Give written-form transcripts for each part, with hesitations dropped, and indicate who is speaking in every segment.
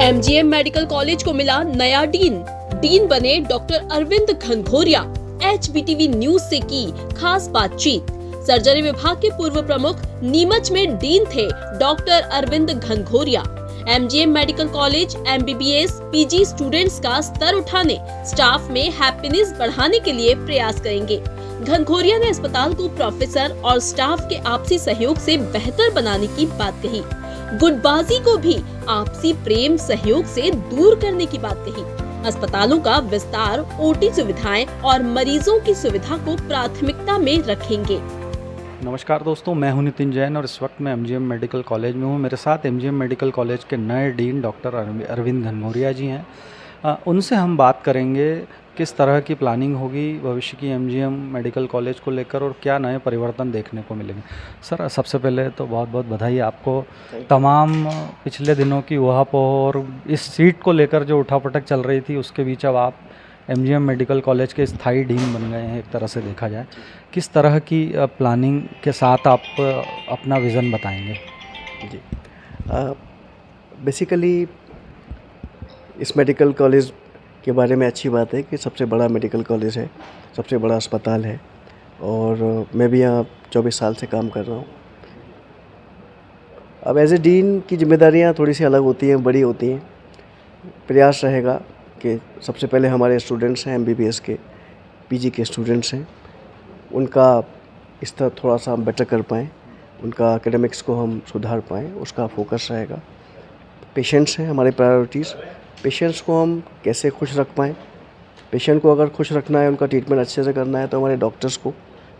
Speaker 1: MGM medical college को मिला नया डीन बने doctor Arvind Ghanghoriya. HBTV news से की खास बातचीत। सर्जरी विभाग के पूर्व प्रमुख नीमच में डीन थे doctor Arvind Ghanghoriya. MGM medical college MBBS PG students का स्तर उठाने, स्टाफ में हैप्पीनेस बढ़ाने के लिए प्रयास करेंगे। घनघोरिया ने अस्पताल को प्रोफेसर और स्टाफ के आपसी सहयोग से बेहतर बनाने की बात कही। गुटबाजी को भी आपसी प्रेम सहयोग से दूर करने की बात कही। अस्पतालों का विस्तार, OT सुविधाएं और मरीजों की सुविधा को प्राथमिकता में रखेंगे।
Speaker 2: नमस्कार दोस्तों, मैं हूं नितिन जैन और इस वक्त मैं MGM मेडिकल कॉलेज में हूं। मेरे साथ MGM मेडिकल कॉलेज के नए डीन डॉक्टर अरविंद घनघोरिया जी हैं। उनसे हम बात करेंगे किस तरह की प्लानिंग होगी भविष्य की MGM मेडिकल कॉलेज को लेकर और क्या नए परिवर्तन देखने को मिलेंगे। सर, सबसे पहले तो बहुत बहुत बधाई आपको। तमाम पिछले दिनों की उहापोह और इस सीट को लेकर जो उठापटक चल रही थी उसके बीच अब आप MGM मेडिकल कॉलेज के स्थायी डीन बन गए हैं। एक तरह से देखा जाए, किस तरह की प्लानिंग के साथ आप अपना विज़न बताएंगे?
Speaker 3: जी, बेसिकली इस मेडिकल कॉलेज के बारे में अच्छी बात है कि सबसे बड़ा मेडिकल कॉलेज है, सबसे बड़ा अस्पताल है और मैं भी यहाँ 24 साल से काम कर रहा हूँ। अब एज ए डीन की जिम्मेदारियाँ थोड़ी सी अलग होती हैं, बड़ी होती हैं। प्रयास रहेगा कि सबसे पहले हमारे स्टूडेंट्स हैं, MBBS के PG के स्टूडेंट्स हैं, उनका स्तर थोड़ा सा हम बेटर कर पाएँ, उनका एकेडमिक्स को हम सुधार पाएँ, उसका फोकस रहेगा। पेशेंट्स हैं हमारे प्रायोरिटीज़। पेशेंट्स को हम कैसे खुश रख पाएँ। पेशेंट को अगर खुश रखना है, उनका ट्रीटमेंट अच्छे से करना है तो हमारे डॉक्टर्स को,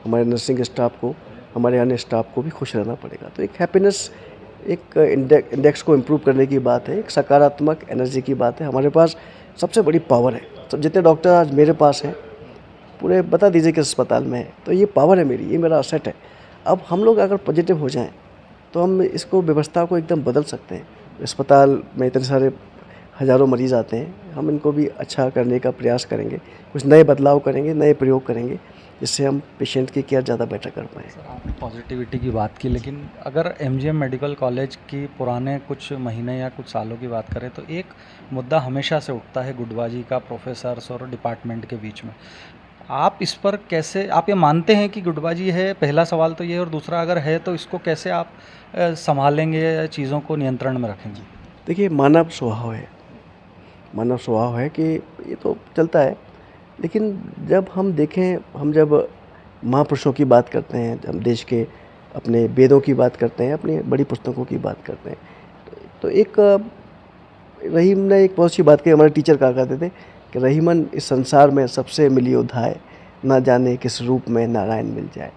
Speaker 3: हमारे नर्सिंग स्टाफ को, हमारे अन्य स्टाफ को भी खुश रहना पड़ेगा। तो एक हैप्पीनेस, एक इंडेक्स को इम्प्रूव करने की बात है, एक सकारात्मक एनर्जी की बात है। हमारे पास सबसे बड़ी पावर है। तो जितने डॉक्टर आज मेरे पास हैं, पूरे बता दीजिए किस अस्पताल में है, तो ये पावर है मेरी, ये मेरा असेट है। अब हम लोग अगर पॉजिटिव हो जाएं तो हम इसको, व्यवस्था को एकदम बदल सकते हैं। अस्पताल में इतने सारे हज़ारों मरीज़ आते हैं, हम इनको भी अच्छा करने का प्रयास करेंगे, कुछ नए बदलाव करेंगे, नए प्रयोग करेंगे, जिससे हम पेशेंट की केयर ज़्यादा बेटर कर पाएँ।
Speaker 2: आपने पॉजिटिविटी की बात की, लेकिन अगर MGM मेडिकल कॉलेज की पुराने कुछ महीने या कुछ सालों की बात करें तो एक मुद्दा हमेशा से उठता है गुटबाजी का, प्रोफेसर्स और डिपार्टमेंट के बीच में। आप इस पर कैसे, आप ये मानते हैं कि गुटबाजी है? पहला सवाल तो ये है, और दूसरा अगर है तो इसको कैसे आप संभालेंगे, चीज़ों को नियंत्रण में रखेंगे?
Speaker 3: देखिए, मानव स्वभाव है कि ये तो चलता है, लेकिन जब हम देखें, हम जब महापुरुषों की बात करते हैं, हम देश के अपने वेदों की बात करते हैं, अपनी बड़ी पुस्तकों की बात करते हैं, तो एक रहीम ने एक बहुत सी बात कही, हमारे टीचर कहा करते थे कि रहीमन इस संसार में सबसे मिलियो धाय, ना जाने किस रूप में नारायण मिल जाए।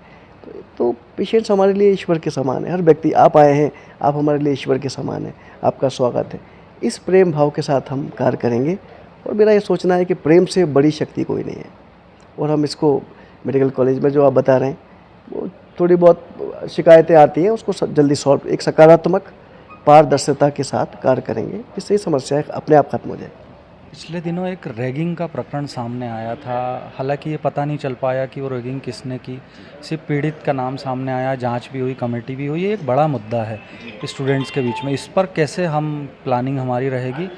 Speaker 3: तो पेशेंट्स हमारे लिए ईश्वर के समान है। हर व्यक्ति, आप आए हैं, आप हमारे लिए ईश्वर के समान हैं, आपका स्वागत है। इस प्रेम भाव के साथ हम कार्य करेंगे और मेरा ये सोचना है कि प्रेम से बड़ी शक्ति कोई नहीं है। और हम इसको मेडिकल कॉलेज में जो आप बता रहे हैं, वो थोड़ी बहुत शिकायतें आती हैं, उसको जल्दी सॉल्व, एक सकारात्मक पारदर्शिता के साथ कार्य करेंगे, जिससे समस्या अपने आप खत्म हो जाए।
Speaker 2: पिछले दिनों एक रैगिंग का प्रकरण सामने आया था। हालांकि ये पता नहीं चल पाया कि वो रैगिंग किसने की, सिर्फ पीड़ित का नाम सामने आया, जांच भी हुई, कमेटी भी हुई। ये एक बड़ा मुद्दा है स्टूडेंट्स के बीच में। इस पर कैसे हम प्लानिंग हमारी रहेगी?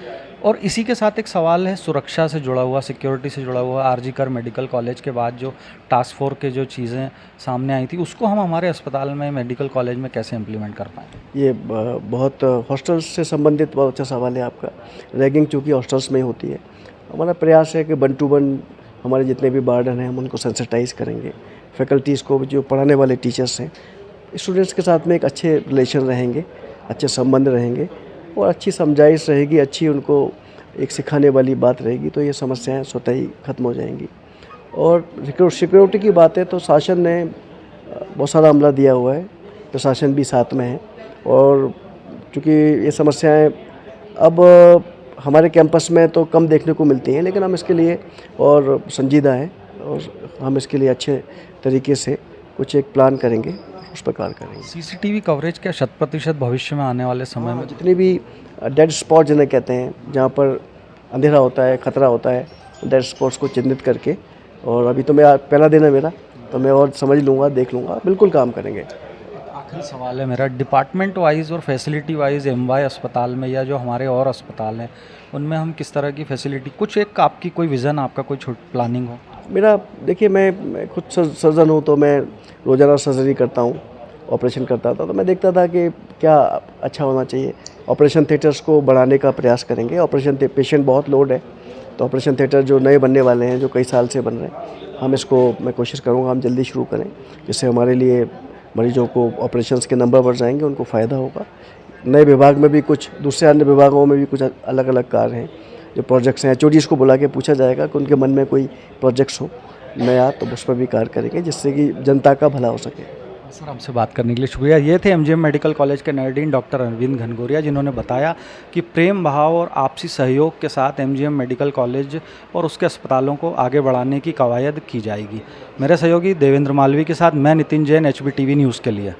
Speaker 2: और इसी के साथ एक सवाल है सुरक्षा से जुड़ा हुआ, सिक्योरिटी से जुड़ा हुआ। RG कर मेडिकल कॉलेज के बाद जो टास्क फोर्स के जो चीज़ें सामने आई थी, उसको हम हमारे अस्पताल में, मेडिकल कॉलेज में कैसे इम्प्लीमेंट कर पाएँ?
Speaker 3: ये बहुत हॉस्टल्स से संबंधित बहुत अच्छा सवाल है आपका। रैगिंग चूँकि हॉस्टल्स में होती है, हमारा प्रयास है कि 1 to 1 हमारे जितने भी वार्डन हैं, हम उनको सेंसिटाइज़ करेंगे। फैकल्टीज़ को, जो पढ़ाने वाले टीचर्स हैं, स्टूडेंट्स के साथ में एक अच्छे रिलेशन रहेंगे, अच्छे संबंध रहेंगे और अच्छी समझाइश रहेगी, अच्छी उनको एक सिखाने वाली बात रहेगी, तो ये समस्याएं स्वतः ही खत्म हो जाएंगी। और सिक्योरिटी की बात है तो शासन ने बहुत सारा अमला दिया हुआ है, प्रशासन भी साथ में है। और चूँकि ये समस्याएं अब हमारे कैंपस में तो कम देखने को मिलती हैं, लेकिन हम इसके लिए और संजीदा हैं और हम इसके लिए अच्छे तरीके से कुछ एक प्लान करेंगे, उस पर कार्य करेंगे।
Speaker 2: CCTV कवरेज क्या 100% भविष्य में आने वाले समय में?
Speaker 3: जितने भी डेड स्पॉट जिन्हें कहते हैं, जहाँ पर अंधेरा होता है, खतरा होता है, डेड स्पॉट्स को चिन्हित करके, और अभी तो मैं पहला दिन है मेरा, तो मैं और समझ लूँगा, देख लूँगा, बिल्कुल काम करेंगे।
Speaker 2: आखिरी सवाल है मेरा, डिपार्टमेंट वाइज और फैसिलिटी वाइज एमवाई अस्पताल में या जो हमारे और अस्पताल हैं उनमें हम किस तरह की फैसिलिटी, कुछ एक आपकी कोई विज़न, आपका कोई छोटी प्लानिंग हो?
Speaker 3: मेरा देखिए, मैं खुद सर्जन हूँ, तो मैं रोज़ाना सर्जरी करता हूँ, ऑपरेशन करता था, तो मैं देखता था कि क्या अच्छा होना चाहिए। ऑपरेशन थिएटर्स को बढ़ाने का प्रयास करेंगे। ऑपरेशन पेशेंट बहुत लोड है, तो ऑपरेशन थिएटर जो नए बनने वाले हैं, जो कई साल से बन रहे हैं, हम इसको, मैं कोशिश करूँगा हम जल्दी शुरू करें, जिससे हमारे लिए मरीजों को ऑपरेशंस के नंबर बढ़ जाएंगे, उनको फ़ायदा होगा। नए विभाग में भी कुछ, दूसरे अन्य विभागों में भी कुछ अलग अलग कार्य हैं, जो प्रोजेक्ट्स हैं। एचओडीज़ को बुला के पूछा जाएगा कि उनके मन में कोई प्रोजेक्ट्स हो नया, तो उस पर भी कार्य करेंगे, जिससे कि जनता का भला हो सके।
Speaker 2: सर, आपसे बात करने के लिए शुक्रिया। ये थे एमजीएम मेडिकल कॉलेज के नए डीन डॉक्टर अरविंद घनघोरिया, जिन्होंने बताया कि प्रेम भाव और आपसी सहयोग के साथ एमजीएम मेडिकल कॉलेज और उसके अस्पतालों को आगे बढ़ाने की कवायद की जाएगी। मेरे सहयोगी देवेंद्र मालवी के साथ मैं नितिन जैन, HBTV न्यूज़ के लिए।